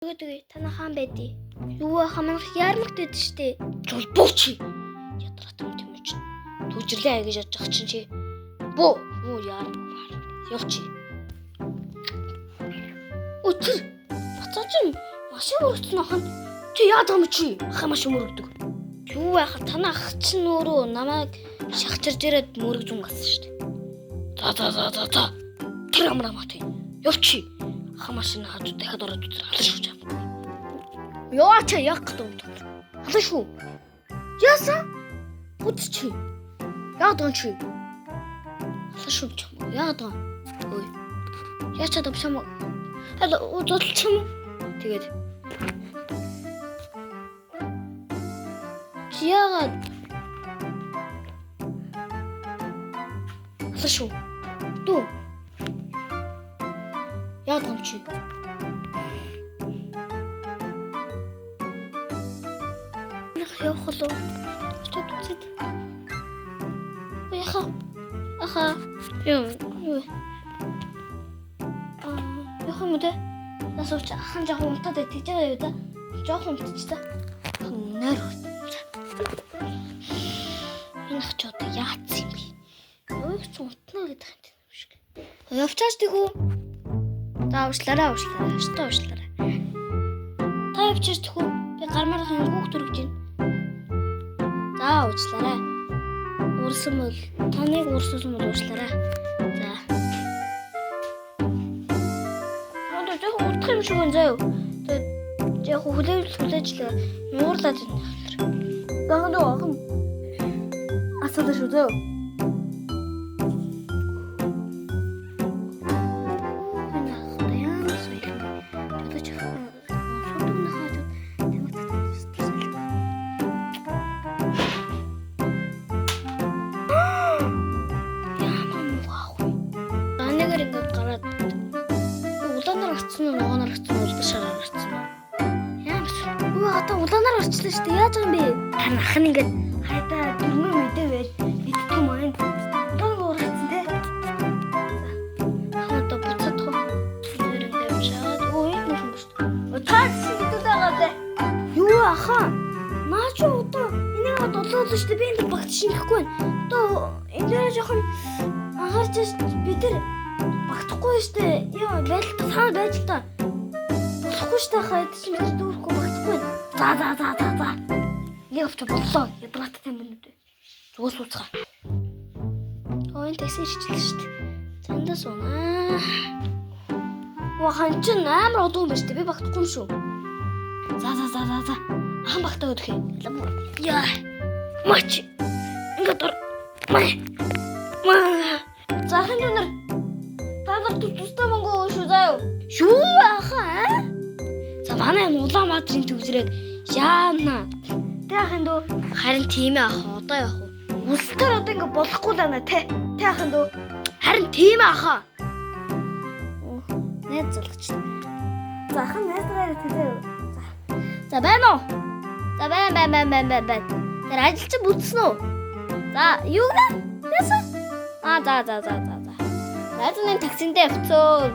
Тэгээ танаа хаан байдий. Юу хамаах яармагтээд штэ. Жолбооч. Ядрат юм ч. Түжирлээ гэж яаж ах чинь чи. Бөө яармаг. Явчих. Өчир. Бацаач машин өргөцсөн хан. Чи яадаг юм чи? Ах машин өргөдөг. Юу яхаа танаа ах чинь өөрөө намайг шахчирж ирээд мөргөж унгасан штэ. За. Тэр амрамат. Явчих. Ах машин хажуу дахиад ороод үзэр алш гэж. Яа чи яг гэдэг. Халаа шүү. Яасан? Үтчи. Яадаг чи? Халаа шүү ч юм уу? Яадаг? Ой. Яачаад амсам. Хала удалч юм. Тэгээд. Яагаад? Халаа шүү. Дүү. Яадаг чи? Явах уу? Что тут? Аха. Юу. Яах юм бэ? Насууч хан жаа унтаад тэгж байгаа юу да? Жоох унтчих та. Нэр. Энэ ч одоо яац юм бэ? Юу ч унтна гэдэг юм шиг. Явчаач тэгүү. За уушлаарай. Та явчаач тэгүү. Би гармаархан хүүхд төрөж байна. За уучлаарай. Уурсан бол таныг уурсан бол уучлаарай. За. Одоо яг урдах юм шиг байна заяа. Тэгээд яг хүлээжлээ. Нуурлаад байна. Гахан. Асуулт шүү заяа. Улаанаар орчлоо шүү дээ. Яаж байгаа юм бэ? Ах нь ингээд хайдаа дөрмөө мэдээ байж идэх юм аа. Улаанаар орчихсон те. Ханаа буцаадах уу? Тэр ингээд чаад ой юм шүү дээ. Таач идэл байгаа те. Юу ахаа? Наач одоо энийг бодлоо шүү дээ. Би энэ багт шинэхгүй байна. Одоо энэ жоохон анхаарч бид нар багтахгүй шүү дээ. Яа байлт цаа байж та. Болохгүй шүү дээ. Хайд чинь бид дүүрхгүй багтахгүй. За. Явч боллоо. Ядраатай юм нүдэ. Зүгээс уцгаа. Ой тэсэж ирчихлээ шүү дээ. Зандаа сунаа. Хан чин амар одуу юм ба шүү дээ. Би багтахгүй юм шүү. За. Хан багтаа өдөх юм. Яа. Мач. Ингээд ор. Май. За хан юу нар. Таагаар тустай мөнгө шүү заяа. Шүү ахаа. За манай Улаанбаатарын төвсрээд яана. Тэхэн дөө харин тийм ээ ах одоо яах вэ? Улстай одоо ингэ болохгүй л байна те. Тэхэн дөө харин тийм ээ ах. Найз залгач. За хан найзгаараа тэгээ. За байна уу? За байна. Тэр ажил чинь бүтсэн үү? За юу гэнэ? Яасан? За. Найз нь таксиндээ явцсан.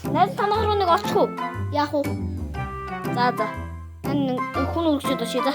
Найз танаар нэг очих уу? Яах вэ? За. Энэ хүн үргэлжлээд очие за.